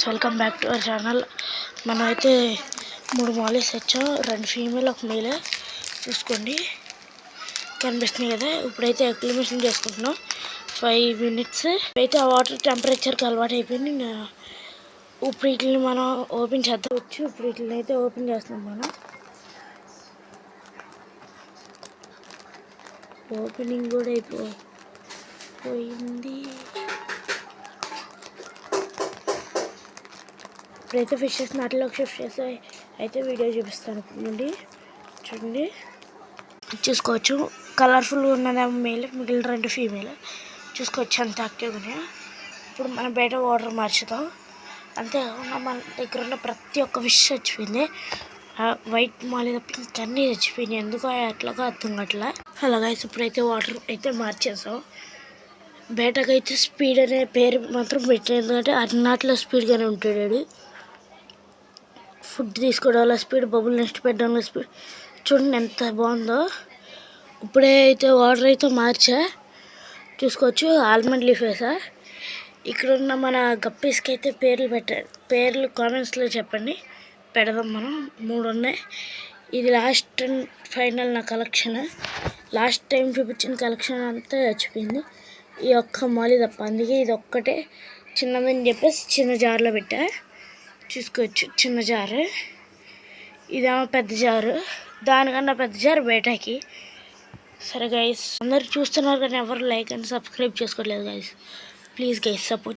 Welcome back to our channel. మనమైతే 3 mollies తెచ్చాం, 2 female 1 male. చూసుకోండి, కనిపిస్తుంది కదా. ఇప్పుడైతే అక్లిమేషన్ చేసుకుంటున్నాం 5 minutes. అయితే ఆ వాటర్ టెంపరేచర్కి అలవాటు అయిపోయింది. ఇప్పుడు వీటిని మనం ఓపెన్ చేద్దాం. ఇప్పుడు వీటిని అయితే ఓపెన్ చేస్తున్నాం. మనం ఓపెనింగ్ కూడా అయిపోయింది. ఇప్పుడైతే ఫిషెస్ నాటిలోకి షిఫ్ట్ చేసి అయితే వీడియో చూపిస్తాను. ఇప్పుడు నుండి చూడండి, చూసుకోవచ్చు. కలర్ఫుల్గా ఉన్నదేమో మేల్, మిగిలిన 2 ఫీమేల్. చూసుకోవచ్చు అంత యాక్టివ్గా ఉన్నాయి. ఇప్పుడు మనం బయట వాటర్ మార్చుతాం. అంతేకాకుండా మన దగ్గర ఉన్న ప్రతి ఒక్క ఫిష్ చచ్చిపోయింది. వైట్ మాలి తప్ప ఇంకన్నీ చచ్చిపోయినాయి. ఎందుకో అట్లాగా అర్థం కావట్లా. అలాగే ఇప్పుడైతే వాటర్ అయితే మార్చేసాం. బయటకైతే స్పీడ్ అనే పేరు మాత్రం పెట్టారు, ఎందుకంటే అన్నిట్లో స్పీడ్గానే ఉంటాడు. ఫుడ్ తీసుకోవడంలో స్పీడ్, బబుల్ నెక్స్ట్ పెట్టడంలో స్పీడ్. చూడండి ఎంత బాగుందో. ఇప్పుడే అయితే వాటర్ అయితే మార్చా. చూసుకోవచ్చు, ఆల్మండ్ లీఫ్ వేసా. ఇక్కడ ఉన్న మన గప్పీస్కి అయితే పేర్లు కామెంట్స్లో చెప్పండి, పెడదాం. మనం 3 ఉన్నాయి. ఇది లాస్ట్ అండ్ ఫైనల్ నా కలెక్షన్. లాస్ట్ టైం చూపించిన కలెక్షన్ అంతా చచ్చిపోయింది, ఈ ఒక్క మాలి తప్ప. అందుకే ఇది ఒక్కటే చిన్నదని చెప్పేసి చిన్న జార్లో పెట్టా. చూసుకోవచ్చు, చిన్న జారు. ఇదేమో పెద్ద జారు, దానికన్నా పెద్ద జారు బయటకి. సరే గైస్, అందరు చూస్తున్నారు కానీ ఎవరు లైక్ అండ్ సబ్స్క్రైబ్ చేసుకోవట్లేదు గైస్. Please guys, support.